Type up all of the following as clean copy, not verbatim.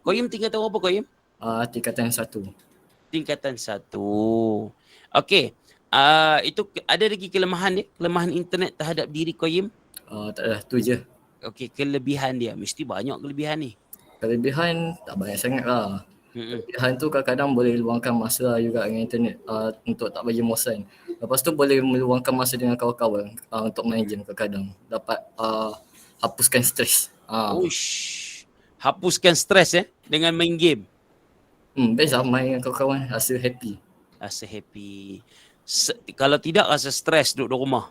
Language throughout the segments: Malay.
Koyim tingkatan apa Koyim? Tingkatan 1. Tingkatan 1. Okey. Itu ada lagi kelemahan dia? Kelemahan internet terhadap diri Koyim? Tak ada, tu je. Okey, kelebihan dia. Mesti banyak kelebihan ni. Kelebihan tak banyak sangat lah. Mm-mm. Kelebihan tu kadang-kadang boleh luangkan masa juga dengan internet untuk tak bagi bosan. Lepas tu boleh meluangkan masa dengan kawan-kawan untuk main game kadang-kadang. Dapat hapuskan stres. Uish. Hapuskan stres dengan main game. Best lah main dengan kawan-kawan, rasa happy. Rasa happy. Kalau tidak rasa stres duduk di rumah.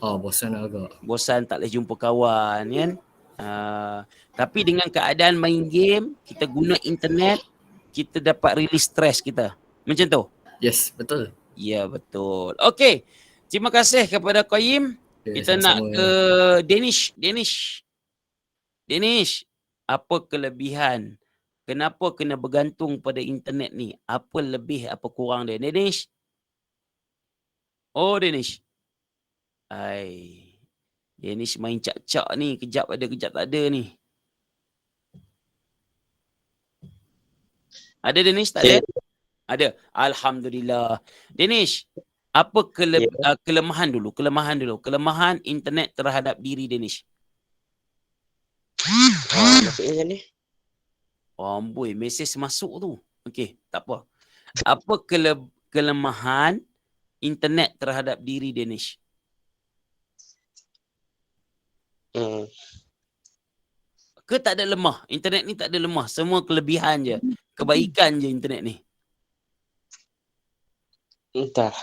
Bosan agak. Bosan tak boleh jumpa kawan kan. Tapi dengan keadaan main game, kita guna internet, kita dapat release stres kita. Macam tu? Yes, betul. Ya, betul. Okey. Terima kasih kepada Qayyim. Kita nak ke Danish. Danish, apa kelebihan? Kenapa kena bergantung pada internet ni? Apa lebih, apa kurang dia? Danish? Oh, Danish. Danish main cak-cak ni. Kejap ada, kejap tak ada ni. Ada Danish? Tak ada? Ada. Alhamdulillah. Danish, apa kelemahan dulu? Kelemahan internet terhadap diri Danish. Maksudnya ni? Amboi, mesej masuk tu. Okey, tak apa. Apa kelemahan internet terhadap diri Danish? Ke tak ada lemah? Internet ni tak ada lemah. Semua kelebihan je. Kebaikan je internet ni. Entah.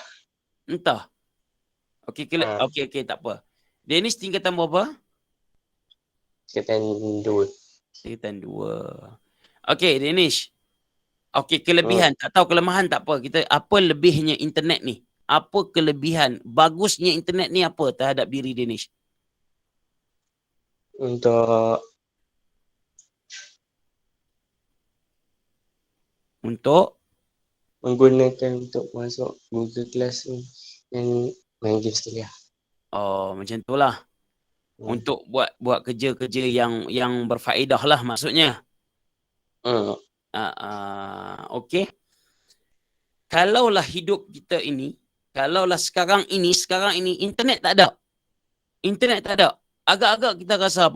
Okey, okey, tak apa. Danish tingkatan berapa? Tingkatan 2. Okey, Danish. Okey, kelebihan. Tak tahu kelemahan tak apa. Apa lebihnya internet ni? Apa kelebihan? Bagusnya internet ni apa terhadap diri Danish? Untuk menggunakan untuk masuk Google Classroom dan main game sekali lah. Macam tu lah. Untuk buat kerja-kerja yang berfaedah lah maksudnya. Okey. Kalaulah hidup kita ini, kalaulah sekarang ini internet tak ada. Agak-agak kita rasa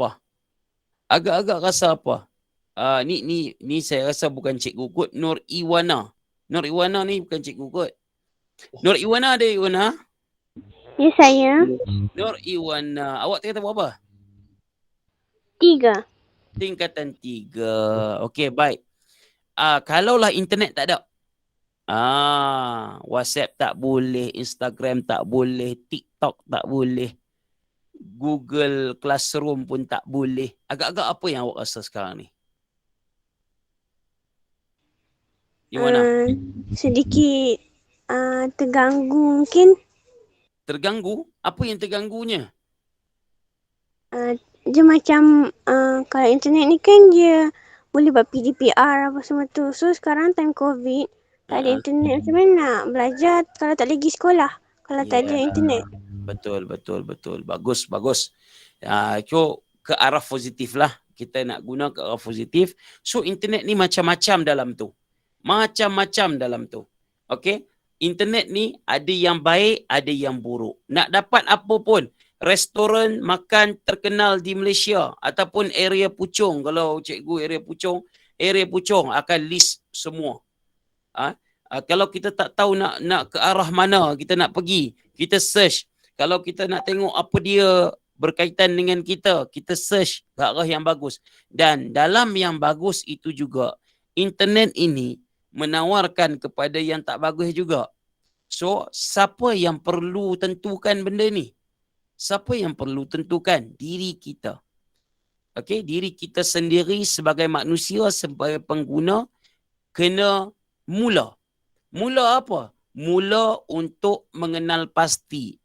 apa? Ni saya rasa bukan cikgu kot. Nur Iwana ni bukan cikgu kot. Nur Iwana ada Iwana? Ya, saya. Nur Iwana. Awak tingkatan berapa? 3. Tingkatan 3. Okey, baik. Kalaulah internet tak ada. WhatsApp tak boleh, Instagram tak boleh, TikTok tak boleh, Google Classroom pun tak boleh. Agak-agak apa yang awak rasa sekarang ni? Gimana? Sedikit terganggu mungkin. Terganggu? Apa yang terganggunya? Dia macam kalau internet ni kan dia boleh buat PDPR apa semua tu. So sekarang time COVID tak ada internet, macam mana nak belajar kalau tak pergi sekolah? Kalau tak ada internet. Betul. Bagus. So ke arah positif lah. Kita nak guna ke arah positif. So internet ni macam-macam dalam tu. Okey? Internet ni ada yang baik, ada yang buruk. Nak dapat apa pun, restoran makan terkenal di Malaysia ataupun area Puchong, kalau cikgu area Puchong akan list semua. Kalau kita tak tahu nak ke arah mana kita nak pergi, kita search. Kalau kita nak tengok apa dia berkaitan dengan kita search ke arah yang bagus. Dan dalam yang bagus itu juga, internet ini menawarkan kepada yang tak bagus juga. So, siapa yang perlu tentukan benda ni? Siapa yang perlu tentukan? Diri kita. Okey, diri kita sendiri sebagai manusia, sebagai pengguna, kena mula. Mula apa? Mula untuk mengenal pasti.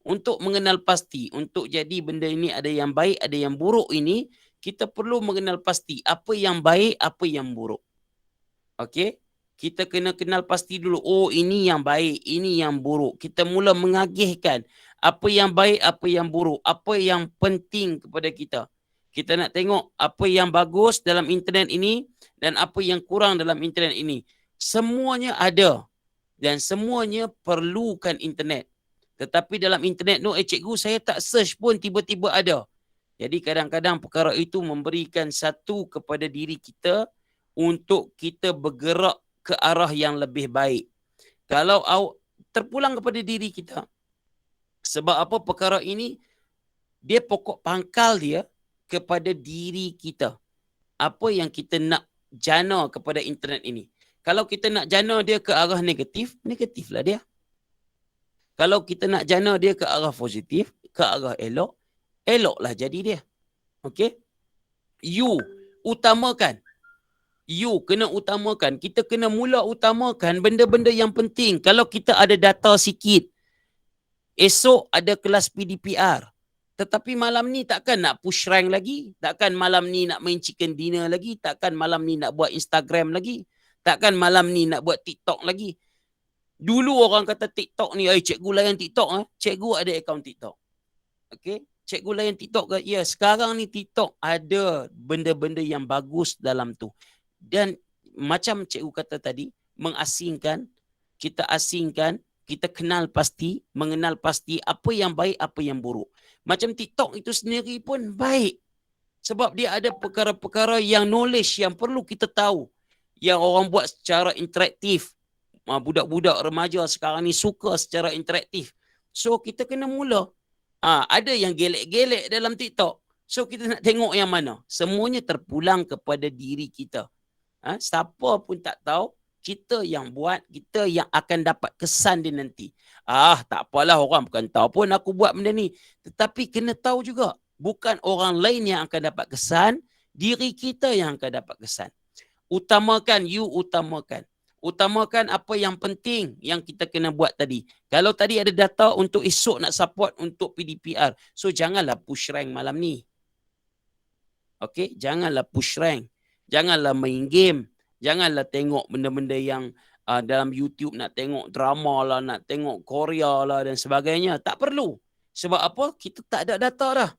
Untuk mengenal pasti. Untuk jadi benda ini ada yang baik, ada yang buruk ini, kita perlu mengenal pasti apa yang baik, apa yang buruk. Okey? Kita kena kenal pasti dulu. Oh, ini yang baik, ini yang buruk. Kita mula mengagihkan apa yang baik, apa yang buruk, apa yang penting kepada kita. Kita nak tengok apa yang bagus dalam internet ini dan apa yang kurang dalam internet ini. Semuanya ada dan semuanya perlukan internet. Tetapi dalam internet tu, cikgu saya tak search pun tiba-tiba ada. Jadi kadang-kadang perkara itu memberikan satu kepada diri kita untuk kita bergerak ke arah yang lebih baik. Kalau terpulang kepada diri kita. Sebab apa perkara ini, dia pokok pangkal dia kepada diri kita. Apa yang kita nak jana kepada internet ini. Kalau kita nak jana dia ke arah negatif, negatiflah dia. Kalau kita nak jana dia ke arah positif, ke arah elok, eloklah jadi dia. Okey? You utamakan. You kena utamakan. Kita kena mula utamakan benda-benda yang penting. Kalau kita ada data sikit, esok ada kelas PDPR. Tetapi malam ni takkan nak push rank lagi. Takkan malam ni nak main chicken dinner lagi. Takkan malam ni nak buat Instagram lagi. Takkan malam ni nak buat TikTok lagi. Dulu orang kata TikTok ni, cikgu layan TikTok. Cikgu ada akaun TikTok. Okay? Cikgu layan TikTok ke? Ya, sekarang ni TikTok ada benda-benda yang bagus dalam tu. Dan macam cikgu kata tadi, mengasingkan, kita asingkan, kita mengenal pasti apa yang baik, apa yang buruk. Macam TikTok itu sendiri pun baik. Sebab dia ada perkara-perkara yang knowledge yang perlu kita tahu. Yang orang buat secara interaktif. Budak-budak remaja sekarang ni suka secara interaktif. So kita kena mula. Ada yang gelek-gelek dalam TikTok. So kita nak tengok yang mana. Semuanya terpulang kepada diri kita. Siapa pun tak tahu. Kita yang buat, kita yang akan dapat kesan dia nanti. Tak apalah, orang bukan tahu pun aku buat benda ni. Tetapi kena tahu juga, bukan orang lain yang akan dapat kesan, diri kita yang akan dapat kesan. Utamakan, you utamakan. Utamakan apa yang penting yang kita kena buat tadi. Kalau tadi ada data untuk esok nak support untuk PDPR, so janganlah push rank malam ni. Okay, janganlah push rank. Janganlah main game. Janganlah tengok benda-benda yang dalam YouTube nak tengok drama lah, nak tengok Korea lah dan sebagainya. Tak perlu. Sebab apa? Kita tak ada data dah.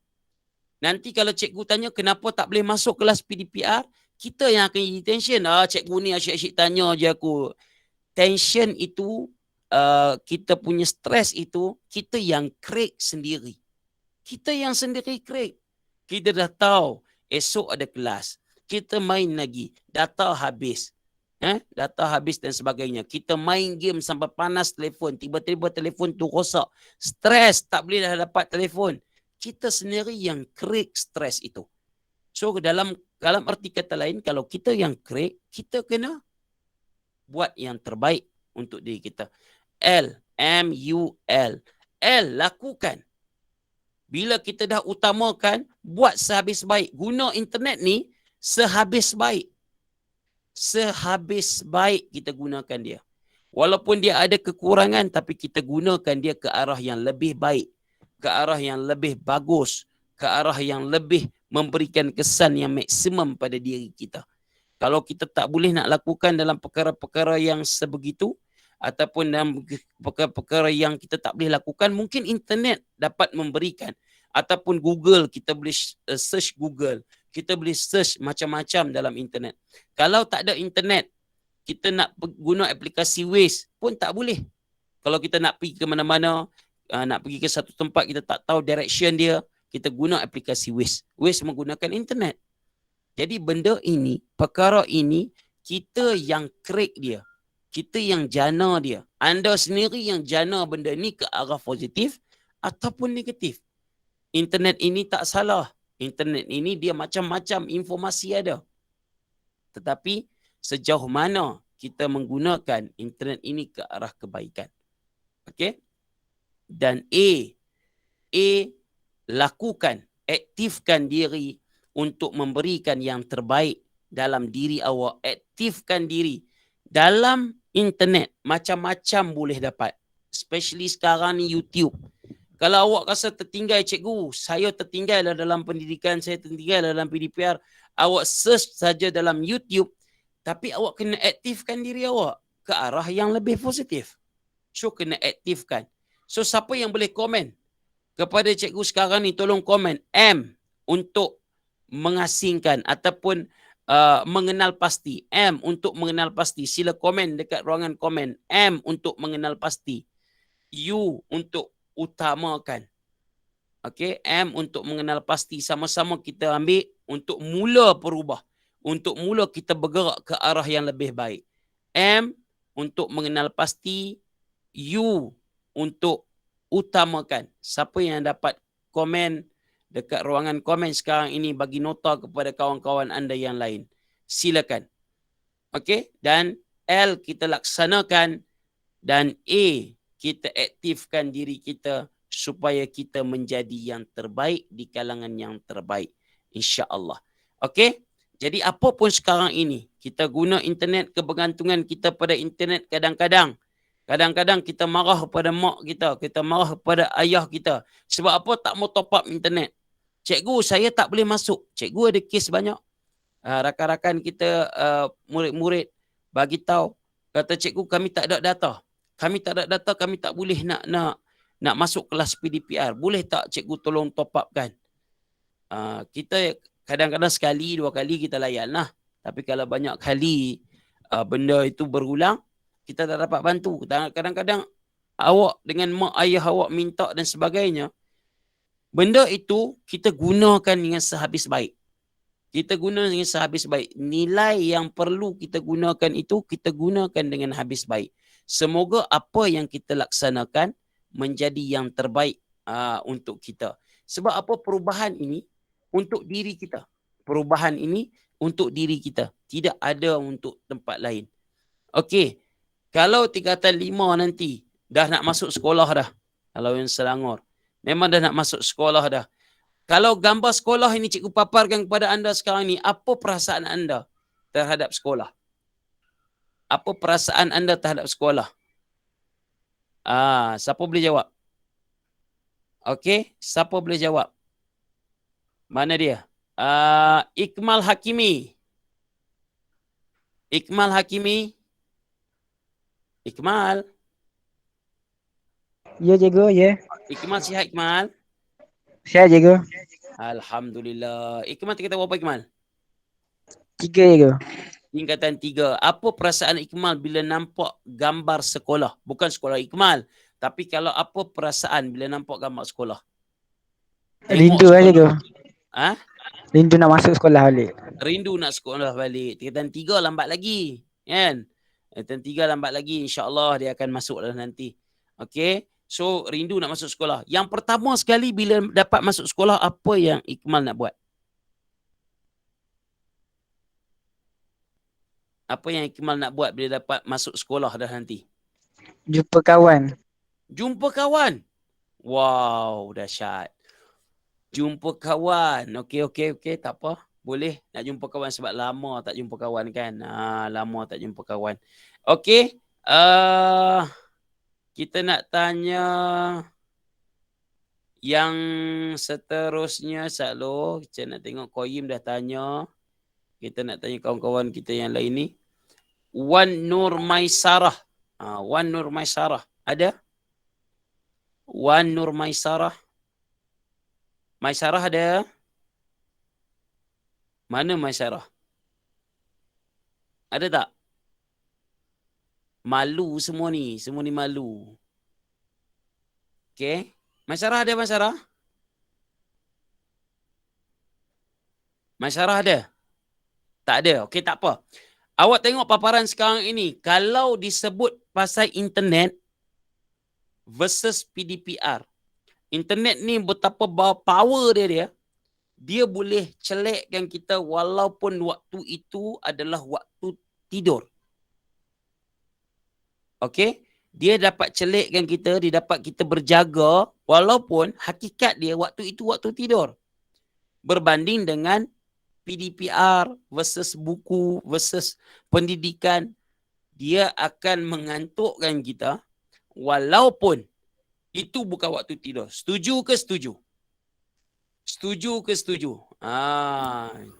Nanti kalau cikgu tanya kenapa tak boleh masuk kelas PDPR, kita yang akan jadi tension. Cikgu ni asyik-asyik tanya je aku. Tension itu, kita punya stres itu, kita yang create sendiri. Kita yang sendiri create. Kita dah tahu esok ada kelas. Kita main lagi, data habis. Data habis dan sebagainya. Kita main game sampai panas telefon. Tiba-tiba telefon tu rosak. Stres, tak boleh dah dapat telefon. Kita sendiri yang create stres itu. So dalam arti kata lain, kalau kita yang create, kita kena buat yang terbaik untuk diri kita. L, lakukan. Bila kita dah utamakan, buat sehabis baik. Guna internet ni sehabis baik. Sehabis baik kita gunakan dia. Walaupun dia ada kekurangan, tapi kita gunakan dia ke arah yang lebih baik. Ke arah yang lebih bagus. Ke arah yang lebih memberikan kesan yang maksimum pada diri kita. Kalau kita tak boleh nak lakukan dalam perkara-perkara yang sebegitu, ataupun dalam perkara-perkara yang kita tak boleh lakukan, mungkin internet dapat memberikan. Ataupun Google, kita boleh search Google. Kita boleh search macam-macam dalam internet. Kalau tak ada internet, kita nak guna aplikasi Waze pun tak boleh. Kalau kita nak pergi ke mana-mana, nak pergi ke satu tempat, kita tak tahu direction dia, kita guna aplikasi Waze. Waze menggunakan internet. Jadi benda ini, perkara ini, kita yang create dia. Kita yang jana dia. Anda sendiri yang jana benda ni ke arah positif ataupun negatif. Internet ini tak salah. Internet ini dia macam-macam informasi ada. Tetapi sejauh mana kita menggunakan internet ini ke arah kebaikan. Okey? Dan A, lakukan, aktifkan diri untuk memberikan yang terbaik dalam diri awak. Aktifkan diri. Dalam internet, macam-macam boleh dapat. Especially sekarang ni YouTube. Kalau awak rasa tertinggal, cikgu, saya tertinggal dalam pendidikan, saya tertinggal dalam PDPR, awak search saja dalam YouTube, tapi awak kena aktifkan diri awak ke arah yang lebih positif. So, kena aktifkan. So, siapa yang boleh komen kepada cikgu sekarang ni, tolong komen M untuk mengasingkan ataupun mengenal pasti. M untuk mengenal pasti. Sila komen dekat ruangan komen. M untuk mengenal pasti. U untuk utamakan. Okey, M untuk mengenal pasti. Sama-sama kita ambil untuk mula berubah. Untuk mula kita bergerak ke arah yang lebih baik. M untuk mengenal pasti. U untuk utamakan. Siapa yang dapat komen dekat ruangan komen sekarang ini, bagi nota kepada kawan-kawan anda yang lain. Silakan. Okey, dan L kita laksanakan, dan A kita aktifkan diri kita supaya kita menjadi yang terbaik di kalangan yang terbaik, insya-Allah. Okey? Jadi apa pun sekarang ini, kita guna internet, kebergantungan kita pada internet kadang-kadang kita marah pada mak kita marah pada ayah kita. Sebab apa? Tak mau top up internet. Cikgu, saya tak boleh masuk. Cikgu ada kes banyak. Rakan-rakan kita, murid-murid bagi tahu, kata cikgu, kami tak ada data. Kami tak ada data, kami tak boleh nak masuk kelas PDPR. Boleh tak cikgu tolong top upkan? Kita kadang-kadang sekali, 2 kali kita layan lah. Tapi kalau banyak kali benda itu berulang, kita tak dapat bantu. Kadang-kadang awak dengan mak ayah awak minta dan sebagainya, benda itu kita gunakan dengan sehabis baik. Kita guna dengan sehabis baik. Nilai yang perlu kita gunakan itu, kita gunakan dengan habis baik. Semoga apa yang kita laksanakan menjadi yang terbaik untuk kita. Sebab apa? Perubahan ini untuk diri kita. Perubahan ini untuk diri kita. Tidak ada untuk tempat lain. Okey. Kalau tingkatan 5 nanti, dah nak masuk sekolah dah. Kalau yang Selangor. Memang dah nak masuk sekolah dah. Kalau gambar sekolah ini cikgu paparkan kepada anda sekarang ni, apa perasaan anda terhadap sekolah? Apa perasaan anda terhadap sekolah? Siapa boleh jawab? Okey, siapa boleh jawab? Mana dia? Ikmal Hakimi. Ikmal Hakimi. Ikmal. Ya, cikgu, ya. Ikmal, sihat Ikmal? Sihat, cikgu. Alhamdulillah. Ikmal tingkatan berapa Ikmal? 3, cikgu. Tingkatan 3. Apa perasaan Ikmal bila nampak gambar sekolah? Bukan sekolah Ikmal. Tapi kalau apa perasaan bila nampak gambar sekolah? Rindu lah, cikgu. Rindu nak masuk sekolah balik. Rindu nak sekolah balik. Tingkatan 3 lambat lagi. Kan? Tingkatan 3 lambat lagi. InsyaAllah dia akan masuk lah nanti. Okey. So, rindu nak masuk sekolah. Yang pertama sekali bila dapat masuk sekolah, apa yang Ikmal nak buat? Apa yang Ikmal nak buat bila dapat masuk sekolah dah nanti? Jumpa kawan. Jumpa kawan. Wow, dahsyat. Jumpa kawan. Okey. Tak apa. Boleh nak jumpa kawan sebab lama tak jumpa kawan kan? Lama tak jumpa kawan. Okey. Kita nak tanya yang seterusnya, Saklo. Kita nak tengok Koyim dah tanya. Kita nak tanya kawan-kawan kita yang lain ni. Wan Nur Maisarah. Wan Nur Maisarah. Ada? Wan Nur Maisarah. Maisarah ada? Mana Maisarah? Ada tak? Malu semua ni. Semua ni malu. Okey. Maisarah ada, Maisarah? Maisarah ada? Tak ada. Okey, tak apa. Awak tengok paparan sekarang ini. Kalau disebut pasal internet versus PDPR. Internet ni betapa power dia. Dia boleh celekkan kita walaupun waktu itu adalah waktu tidur. Okey? Dia dapat celekkan kita, dia dapat kita berjaga walaupun hakikat dia waktu itu waktu tidur. Berbanding dengan PDPR versus buku versus pendidikan, dia akan mengantukkan kita walaupun itu bukan waktu tidur. Setuju ke setuju? Setuju ke setuju?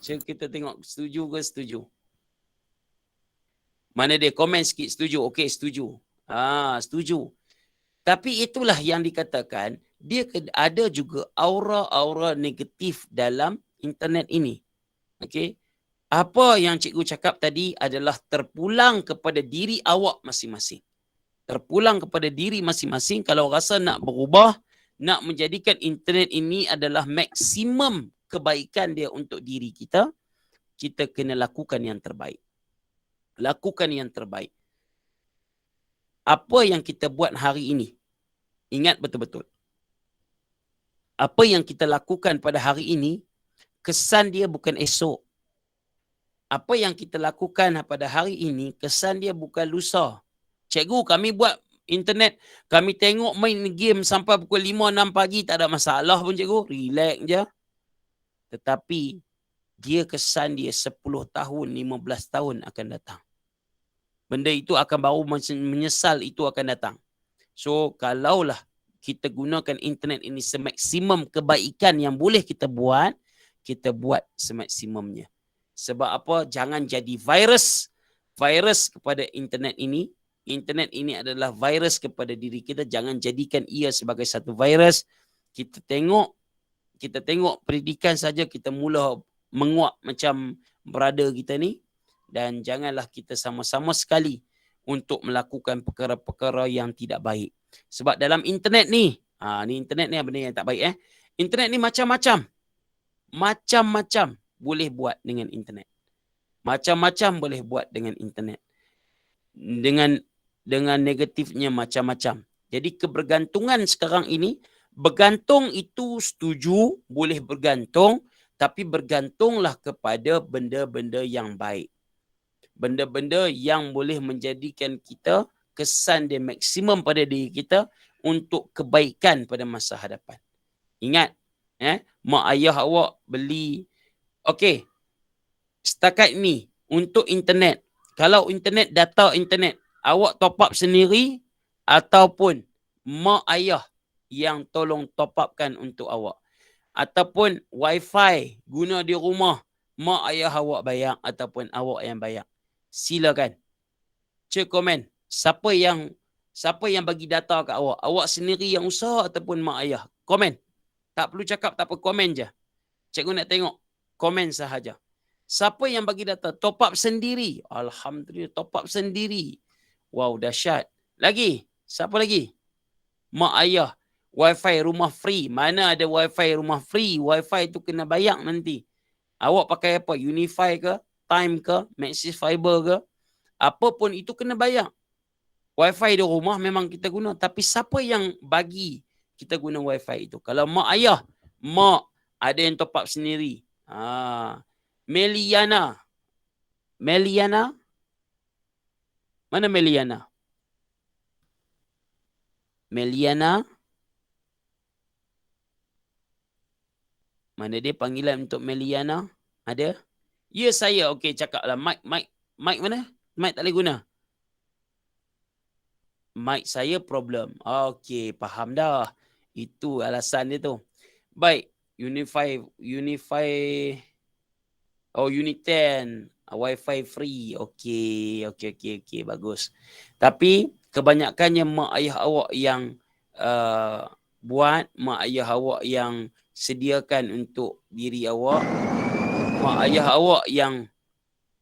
Kita tengok setuju ke setuju. Mana dia? Komen sikit setuju. Okey, setuju. Setuju. Tapi itulah yang dikatakan, dia ada juga aura-aura negatif dalam internet ini. Okey. Apa yang cikgu cakap tadi adalah terpulang kepada diri awak masing-masing. Terpulang kepada diri masing-masing. Kalau rasa nak berubah, nak menjadikan internet ini adalah maksimum kebaikan dia untuk diri kita, kita kena lakukan yang terbaik. Lakukan yang terbaik. Apa yang kita buat hari ini, ingat betul-betul. Apa yang kita lakukan pada hari ini, kesan dia bukan esok. Apa yang kita lakukan pada hari ini, kesan dia bukan lusa. Cikgu, kami buat internet, kami tengok main game sampai pukul 5-6 pagi, tak ada masalah pun cikgu. Relax je. Tetapi, dia kesan dia 10 tahun, 15 tahun akan datang. Benda itu akan baru menyesal itu akan datang. So, kalaulah kita gunakan internet ini semaksimum kebaikan yang boleh kita buat semaksimumnya. Sebab apa? Jangan jadi virus kepada internet ini. Internet ini adalah virus kepada diri kita. Jangan jadikan ia sebagai satu virus. Kita tengok pendidikan saja kita mula menguap macam brother kita ni. Dan janganlah kita sama-sama sekali untuk melakukan perkara-perkara yang tidak baik. Sebab dalam internet ni, internet ni benda yang tak baik. Internet ni macam-macam. Macam-macam boleh buat dengan internet. Macam-macam boleh buat dengan internet. Dengan negatifnya macam-macam. Jadi kebergantungan sekarang ini, bergantung itu setuju, boleh bergantung, tapi bergantunglah kepada benda-benda yang baik. Benda-benda yang boleh menjadikan kita kesan dia maksimum pada diri kita untuk kebaikan pada masa hadapan. Ingat, mak ayah awak beli, okey, setakat ni untuk internet, kalau internet, data internet, awak top up sendiri ataupun mak ayah yang tolong top upkan untuk awak. Ataupun wifi guna di rumah, mak ayah awak bayar ataupun awak yang bayar. Silakan. Cek komen. Siapa yang bagi data kat awak? Awak sendiri yang usaha ataupun mak ayah? Komen. Tak perlu cakap, tak apa, komen je. Cikgu nak tengok. Komen sahaja. Siapa yang bagi data? Top up sendiri. Alhamdulillah, top up sendiri. Wow, dahsyat. Lagi? Siapa lagi? Mak ayah. Wifi rumah free. Mana ada wifi rumah free? Wifi tu kena bayar nanti. Awak pakai apa? Unify ke? Time ke? Maxis Fiber ke? Apa pun itu kena bayar. Wifi di rumah memang kita guna. Tapi siapa yang bagi kita guna wifi itu? Kalau mak ayah, mak ada yang top up sendiri. Meliana. Meliana? Mana Meliana? Meliana? Mana dia panggilan untuk Meliana? Ada? Ya, saya. Okey, cakaplah. Mic mana? Mic tak boleh guna. Mic saya problem. Okey, faham dah. Itu alasan dia tu. Baik. Unify. Oh, Uniten. Wi-Fi free. Okey. Bagus. Tapi, kebanyakannya mak ayah awak yang buat, mak ayah awak yang sediakan untuk diri awak, mak ayah awak yang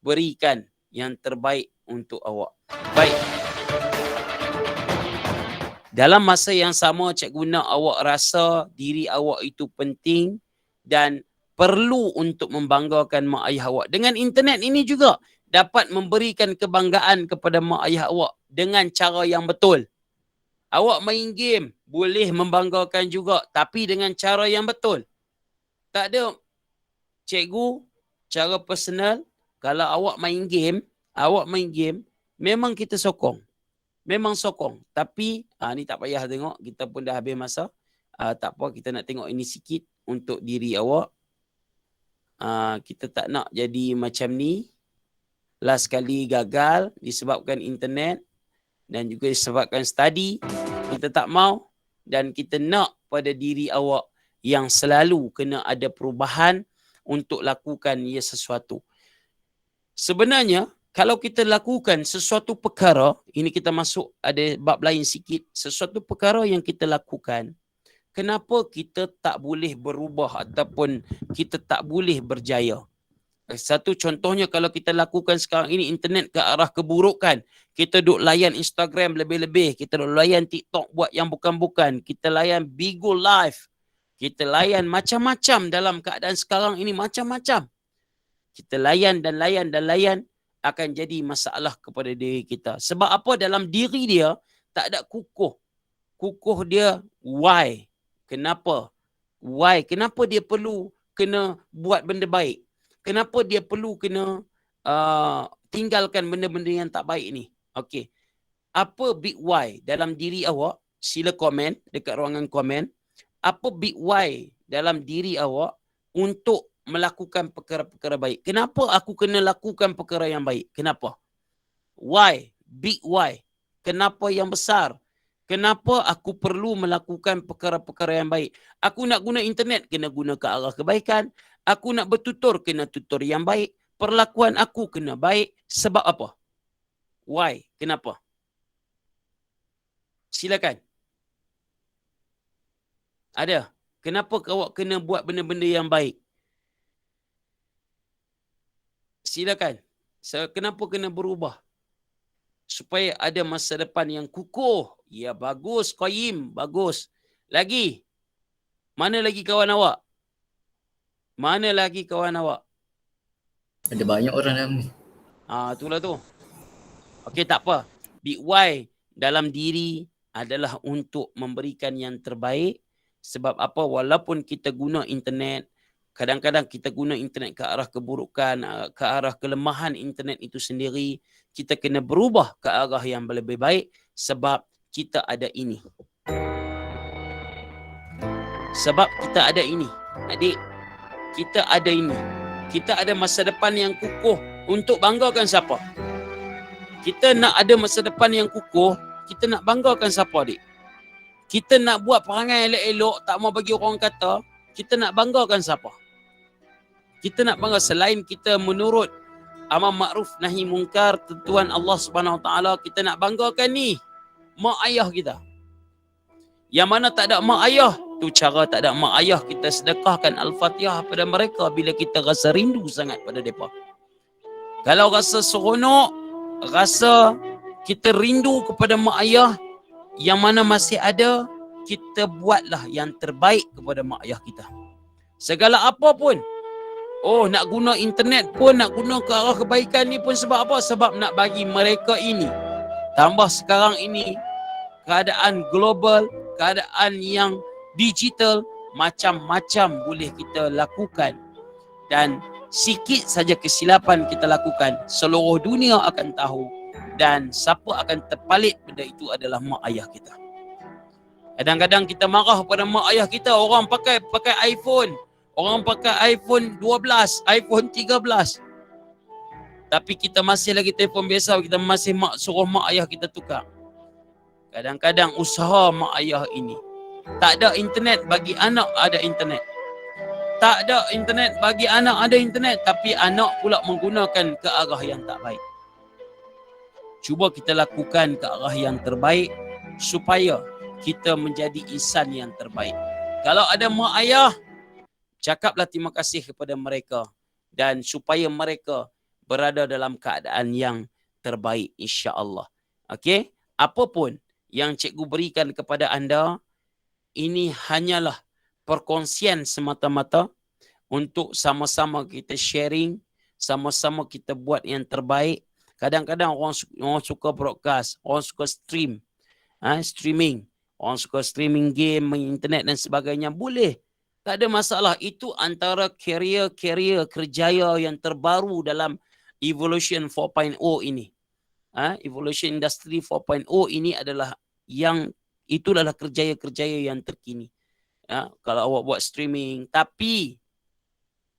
berikan yang terbaik untuk awak. Baik. Dalam masa yang sama, cikgu nak awak rasa diri awak itu penting dan perlu untuk membanggakan mak ayah awak. Dengan internet ini juga dapat memberikan kebanggaan kepada mak ayah awak dengan cara yang betul. Awak main game boleh membanggakan juga, tapi dengan cara yang betul. Tak ada, cikgu, cara personal, kalau awak main game, memang kita sokong. Memang sokong. Tapi, ni tak payah tengok, kita pun dah habis masa. Tak apa, kita nak tengok ini sikit untuk diri awak. Kita tak nak jadi macam ni. Last kali gagal disebabkan internet dan juga disebabkan study. Kita tak mau dan kita nak pada diri awak yang selalu kena ada perubahan untuk lakukan sesuatu. Sebenarnya, kalau kita lakukan sesuatu perkara, ini kita masuk ada bab lain sikit, sesuatu perkara yang kita lakukan, kenapa kita tak boleh berubah ataupun kita tak boleh berjaya? Satu contohnya kalau kita lakukan sekarang ini internet ke arah keburukan. Kita duk layan Instagram lebih-lebih. Kita duk layan TikTok buat yang bukan-bukan. Kita layan Bigo Live. Kita layan macam-macam dalam keadaan sekarang ini. Macam-macam. Kita layan dan layan dan layan akan jadi masalah kepada diri kita. Sebab apa? Dalam diri dia tak ada kukuh. Kukuh dia why? Kenapa? Why? Kenapa dia perlu kena buat benda baik? Kenapa dia perlu kena tinggalkan benda-benda yang tak baik ni? Okey. Apa big why dalam diri awak? Sila komen dekat ruangan komen. Apa big why dalam diri awak untuk melakukan perkara-perkara baik? Kenapa aku kena lakukan perkara yang baik? Kenapa? Why? Big why. Kenapa yang besar? Kenapa aku perlu melakukan perkara-perkara yang baik? Aku nak guna internet, kena guna ke arah kebaikan. Aku nak bertutur, kena tutur yang baik. Perlakuan aku kena baik. Sebab apa? Why? Kenapa? Silakan. Ada? Kenapa awak kena buat benda-benda yang baik? Silakan. Kenapa kena berubah? Supaya ada masa depan yang kukuh. Ya, bagus. Qayyim. Bagus. Lagi. Mana lagi kawan awak? Mana lagi kawan awak? Ada banyak orang dalam ni. Itulah tu. Okey, tak apa. Big why dalam diri adalah untuk memberikan yang terbaik. Sebab apa? Walaupun kita guna internet, kadang-kadang kita guna internet ke arah keburukan, ke arah kelemahan internet itu sendiri. Kita kena berubah ke arah yang lebih baik sebab kita ada ini. Sebab kita ada ini. Adik, kita ada ini. Kita ada masa depan yang kukuh untuk banggakan siapa? Kita nak ada masa depan yang kukuh, kita nak banggakan siapa, adik? Kita nak buat perangai elok-elok, tak mau bagi orang kata, kita nak banggakan siapa? Kita nak bangga selain kita menurut amar makruf nahi mungkar, tentuan Allah Subhanahu Wa Taala, kita nak banggakan ni mak ayah kita. Yang mana tak ada mak ayah, tu cara tak ada mak ayah, kita sedekahkan Al-Fatihah pada mereka bila kita rasa rindu sangat pada mereka. Kalau rasa seronok, rasa kita rindu kepada mak ayah yang mana masih ada, kita buatlah yang terbaik kepada mak ayah kita. Segala apa pun. Nak guna internet pun, nak guna ke arah kebaikan ni pun sebab apa? Sebab nak bagi mereka ini. Tambah sekarang ini, keadaan global, keadaan yang digital, macam-macam boleh kita lakukan. Dan sikit saja kesilapan kita lakukan, seluruh dunia akan tahu. Dan siapa akan terpalit benda itu adalah mak ayah kita. Kadang-kadang kita marah pada mak ayah kita, orang pakai iPhone. Orang pakai iPhone 12, iPhone 13. Tapi kita masih lagi telefon biasa, kita masih suruh mak ayah kita tukar. Kadang-kadang usaha mak ayah ini. Tak ada internet, bagi anak ada internet. Tak ada internet, bagi anak ada internet. Tapi anak pula menggunakan ke arah yang tak baik. Cuba kita lakukan ke arah yang terbaik supaya kita menjadi insan yang terbaik. Kalau ada mak ayah, cakaplah terima kasih kepada mereka dan supaya mereka berada dalam keadaan yang terbaik insya-Allah. Okey? Apapun yang cikgu berikan kepada anda, ini hanyalah perkongsian semata-mata untuk sama-sama kita sharing, sama-sama kita buat yang terbaik. Kadang-kadang orang suka broadcast, orang suka streaming, orang suka streaming game, main internet dan sebagainya. Boleh. Tak ada masalah. Itu antara career kerjaya yang terbaru dalam Evolution 4.0 ini. Evolution Industry 4.0 ini adalah itu adalah kerjaya-kerjaya yang terkini. Kalau awak buat streaming. Tapi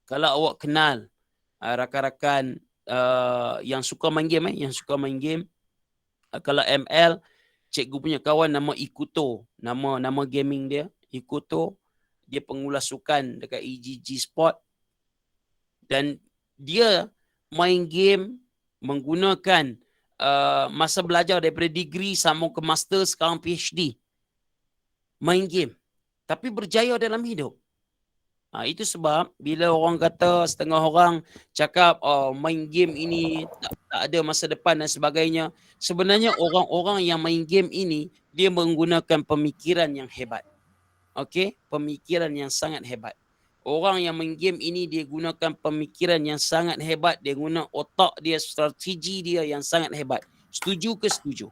kalau awak kenal rakan-rakan yang suka main game, kalau ML, cikgu punya kawan nama Ikuto, nama gaming dia Ikuto. Dia pengulas sukan dekat EGG Sport. Dan dia main game menggunakan masa belajar daripada degree sama ke master, sekarang PhD. Main game. tapi berjaya dalam hidup. Itu sebab bila orang kata setengah orang cakap main game ini tak ada masa depan dan sebagainya, sebenarnya orang-orang yang main game ini dia menggunakan pemikiran yang hebat. Okey, pemikiran yang sangat hebat. Orang yang main game ini dia gunakan pemikiran yang sangat hebat, dia guna otak dia, strategi dia yang sangat hebat. Setuju ke setuju?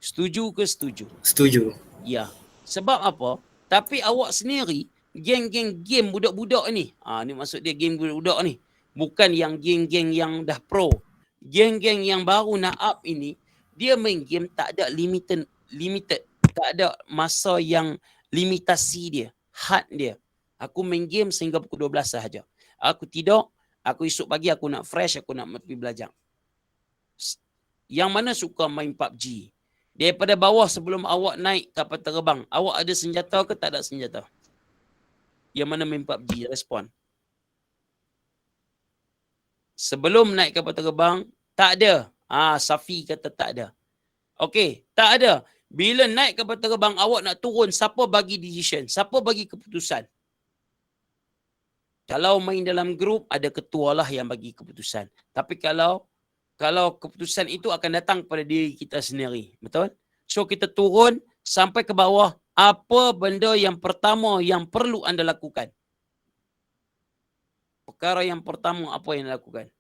Setuju ke setuju? Setuju. Ya. Sebab apa? Tapi awak sendiri geng-geng game budak-budak ni. Ni maksud dia game budak-budak ni. Bukan yang geng-geng yang dah pro. Geng-geng yang baru nak up ini, dia main game tak ada limited. Tak ada masa yang limitasi dia. Had dia. Aku main game sehingga pukul 12 sahaja. Aku tidur, aku esok pagi aku nak fresh, aku nak pergi belajar. Yang mana suka main PUBG? Daripada bawah sebelum awak naik kapal terbang, awak ada senjata ke tak ada senjata? Yang mana main PUBG? Respon. Sebelum naik kapal terbang, tak ada. Safi kata tak ada. Okey, tak ada. Bila naik kapal terbang, awak nak turun, siapa bagi decision? Siapa bagi keputusan? Kalau main dalam grup, ada ketua lah yang bagi keputusan. Tapi kalau keputusan itu akan datang pada diri kita sendiri. Betul? So kita turun sampai ke bawah. Apa benda yang pertama yang perlu anda lakukan? Perkara yang pertama apa yang anda lakukan?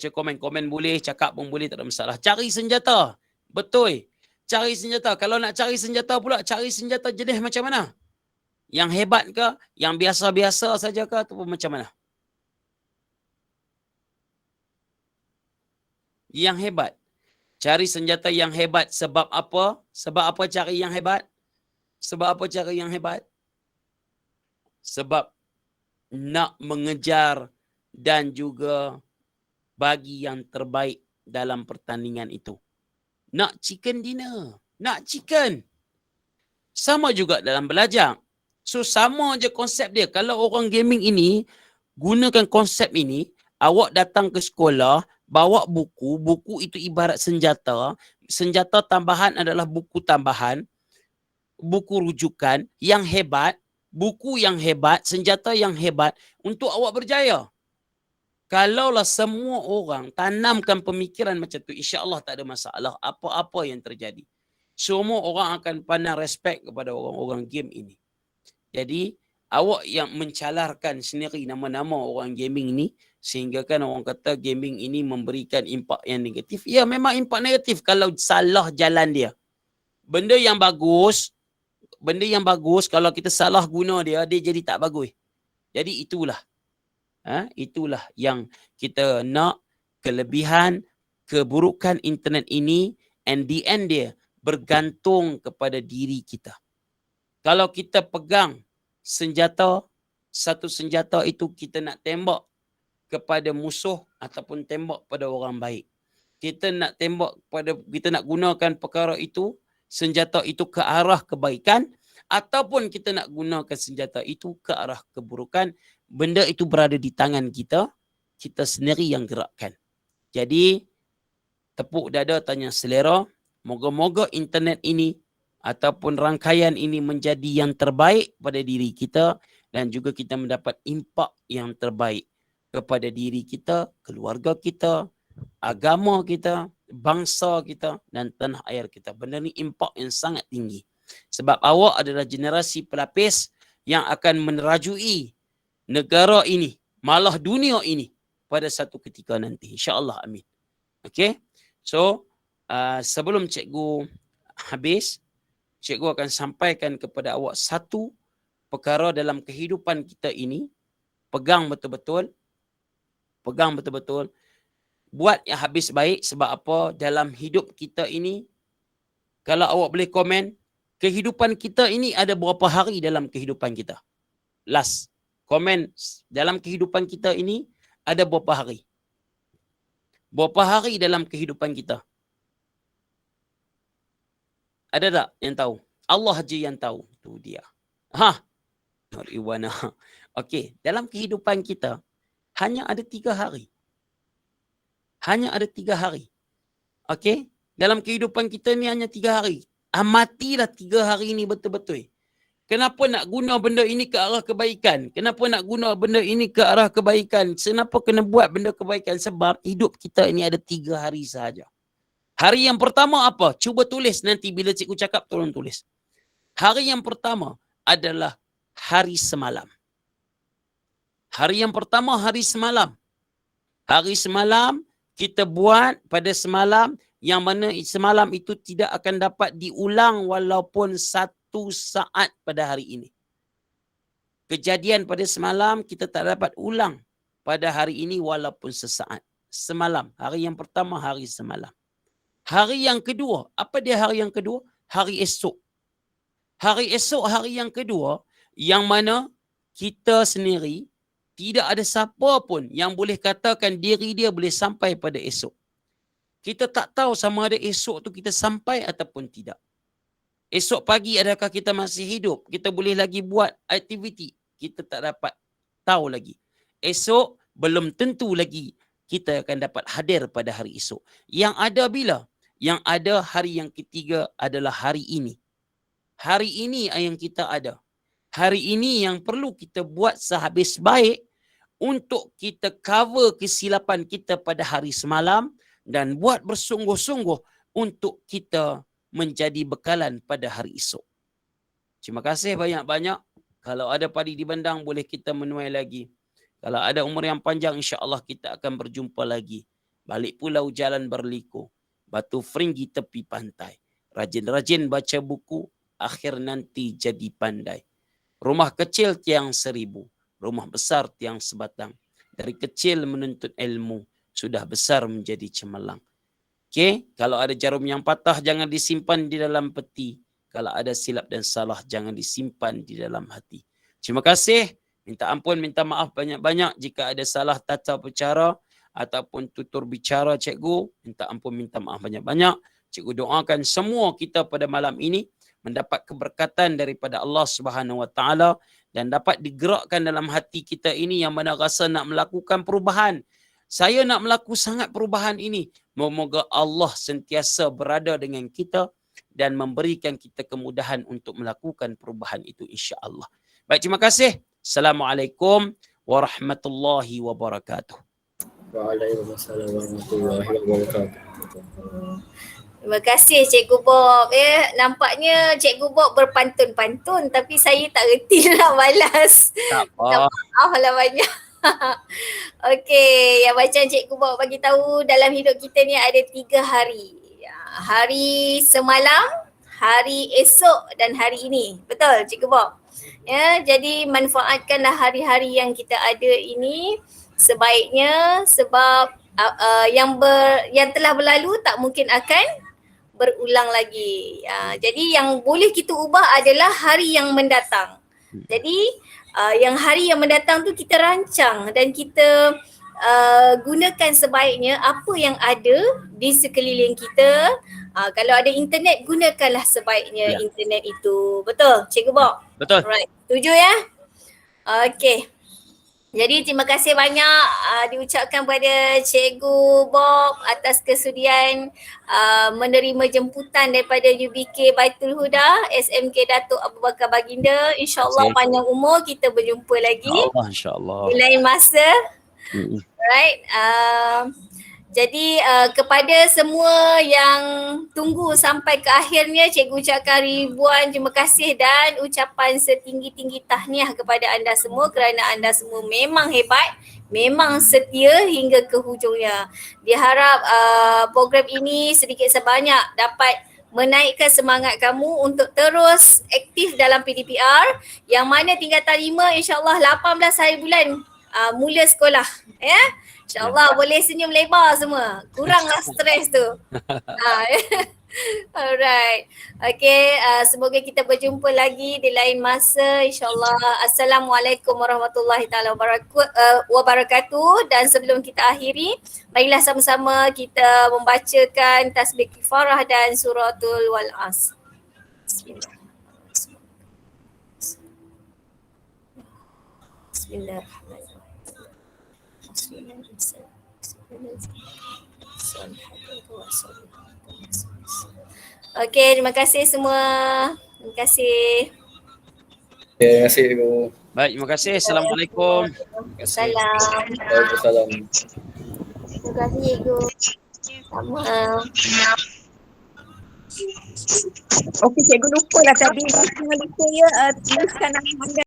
Komen boleh, cakap pun boleh, tak ada masalah. Cari senjata. Betul. Cari senjata. Kalau nak cari senjata pula, cari senjata jenis macam mana? Yang hebat ke? Yang biasa-biasa saja ke? Ataupun macam mana? Yang hebat. Cari senjata yang hebat. Sebab apa? Sebab apa cari yang hebat? Sebab apa cari yang hebat? Sebab nak mengejar dan juga bagi yang terbaik dalam pertandingan itu. Nak chicken dinner. Nak chicken. Sama juga dalam belajar. So sama je konsep dia. Kalau orang gaming ini gunakan konsep ini, awak datang ke sekolah, bawa buku, buku itu ibarat senjata. Senjata tambahan adalah buku tambahan, buku rujukan yang hebat, buku yang hebat, senjata yang hebat untuk awak berjaya. Kalaulah semua orang tanamkan pemikiran macam tu, insya-Allah tak ada masalah apa-apa yang terjadi. Semua orang akan pandang respect kepada orang-orang game ini. Jadi, awak yang mencalarkan sendiri nama-nama orang gaming ni, sehingga kan orang kata gaming ini memberikan impak yang negatif. Ya, memang impak negatif kalau salah jalan dia. Benda yang bagus kalau kita salah guna dia jadi tak bagus. Jadi itulah yang kita nak, kelebihan, keburukan internet ini, and the end dia bergantung kepada diri kita. Kalau kita pegang satu senjata itu kita nak tembak kepada musuh ataupun tembak pada orang baik. Kita nak gunakan perkara itu, senjata itu ke arah kebaikan, ataupun kita nak gunakan senjata itu ke arah keburukan. Benda itu berada di tangan kita sendiri yang gerakkan. Jadi, tepuk dada tanya selera, moga-moga internet ini ataupun rangkaian ini menjadi yang terbaik pada diri kita dan juga kita mendapat impak yang terbaik kepada diri kita, keluarga kita, agama kita, bangsa kita dan tanah air kita. Benda ni impak yang sangat tinggi. Sebab awak adalah generasi pelapis yang akan menerajui negara ini, malah dunia ini pada satu ketika nanti. InsyaAllah, amin. Okay? So, sebelum cikgu habis, cikgu akan sampaikan kepada awak satu perkara dalam kehidupan kita ini. Pegang betul-betul. Buat yang habis baik. Sebab apa? Dalam hidup kita ini, kalau awak boleh komen, kehidupan kita ini ada berapa hari dalam kehidupan kita? Last. Komen, dalam kehidupan kita ini ada berapa hari? Berapa hari dalam kehidupan kita? Ada tak yang tahu? Allah je yang tahu. Itu dia. Nur Iwana. Okey, dalam kehidupan kita hanya ada 3 hari. Hanya ada 3 hari. Okey? Dalam kehidupan kita ni hanya 3 hari. Amatilah 3 hari ni betul-betul. Kenapa nak guna benda ini ke arah kebaikan? Kenapa nak guna benda ini ke arah kebaikan? Kenapa kena buat benda kebaikan? Sebab hidup kita ini ada 3 hari sahaja. Hari yang pertama apa? Cuba tulis nanti bila cikgu cakap, tolong tulis. Hari yang pertama adalah hari semalam. Hari yang pertama hari semalam. Hari semalam kita buat pada semalam yang mana semalam itu tidak akan dapat diulang walaupun 1 saat pada hari ini. Kejadian pada semalam kita tak dapat ulang pada hari ini walaupun sesaat. Semalam, hari yang pertama hari semalam. Hari yang kedua, apa dia hari yang kedua? Hari esok. Hari esok, hari yang kedua, yang mana kita sendiri tidak ada siapa pun yang boleh katakan diri dia boleh sampai pada esok. Kita tak tahu sama ada esok tu kita sampai ataupun tidak. Esok pagi adakah kita masih hidup? Kita boleh lagi buat aktiviti? Kita tak dapat tahu lagi. Esok belum tentu lagi kita akan dapat hadir pada hari esok. Yang ada bila? Yang ada hari yang ketiga adalah hari ini. Hari ini yang kita ada. Hari ini yang perlu kita buat sehabis baik untuk kita cover kesilapan kita pada hari semalam dan buat bersungguh-sungguh untuk kita menjadi bekalan pada hari esok. Terima kasih banyak-banyak. Kalau ada padi di bandang, boleh kita menuai lagi. Kalau ada umur yang panjang, insya-Allah kita akan berjumpa lagi. Balik pulau jalan berliku, batu feringgi tepi pantai. Rajin-rajin baca buku, akhir nanti jadi pandai. Rumah kecil tiang 1000, rumah besar tiang sebatang. Dari kecil menuntut ilmu, sudah besar menjadi cemerlang. Okey, kalau ada jarum yang patah jangan disimpan di dalam peti. Kalau ada silap dan salah jangan disimpan di dalam hati. Terima kasih. Minta ampun, minta maaf banyak-banyak jika ada salah tata bicara ataupun tutur bicara cikgu. Minta ampun, minta maaf banyak-banyak. Cikgu doakan semua kita pada malam ini mendapat keberkatan daripada Allah Subhanahu Wa Taala dan dapat digerakkan dalam hati kita ini yang mana rasa nak melakukan perubahan. Saya nak melakukan sangat perubahan ini. Moga Allah sentiasa berada dengan kita dan memberikan kita kemudahan untuk melakukan perubahan itu insya-Allah. Baik, terima kasih. Assalamualaikum warahmatullahi wabarakatuh. Waalaikumsalam warahmatullahi wabarakatuh. Terima kasih Cikgu Bob. Nampaknya Cikgu Bob berpantun-pantun tapi saya tak reti nak balas. Tak apa. Maaf lah banyak. Okey, yang macam Cikgu Bob bagi tahu dalam hidup kita ni ada 3 hari. Hari semalam, hari esok dan hari ini. Betul Cikgu Bob? Ya, jadi manfaatkanlah hari-hari yang kita ada ini sebaiknya sebab yang telah berlalu tak mungkin akan berulang lagi. Jadi yang boleh kita ubah adalah hari yang mendatang. Jadi yang hari yang mendatang tu kita rancang dan kita gunakan sebaiknya apa yang ada di sekeliling kita. Kalau ada internet, gunakanlah sebaiknya internet itu. Betul Cikgu Bob? Betul. Alright, setuju ya? Okey. Jadi terima kasih banyak diucapkan kepada Cikgu Bob atas kesudian menerima jemputan daripada UBK Baitul Huda, SMK Datuk Abu Bakar Baginda. InsyaAllah panjang umur, kita berjumpa lagi. InsyaAllah. Di lain masa. Alright. Jadi kepada semua yang tunggu sampai ke akhirnya, cikgu ucapkan ribuan terima kasih dan ucapan setinggi-tinggi tahniah kepada anda semua kerana anda semua memang hebat, memang setia hingga ke hujungnya. Diharap program ini sedikit sebanyak dapat menaikkan semangat kamu untuk terus aktif dalam PDPR yang mana tingkatan 5 insyaAllah 18 hari bulan mula sekolah. Ya? InsyaAllah boleh senyum lebar semua. Kuranglah stres tu. Alright. Okay. Semoga kita berjumpa lagi di lain masa. InsyaAllah. Assalamualaikum warahmatullahi taala wabarakatuh. Dan sebelum kita akhiri, marilah sama-sama kita membacakan tasbih kifarah dan suratul Wal-As. Bismillahirrahmanirrahim. Okey, terima kasih semua. Terima kasih. Terima kasih cikgu. Baik, terima kasih. Assalamualaikum. Salam. Waalaikumsalam. Terima kasih cikgu. Sama. Okey, cikgu lupa lah tadi. Lupa ya tuliskan nama anda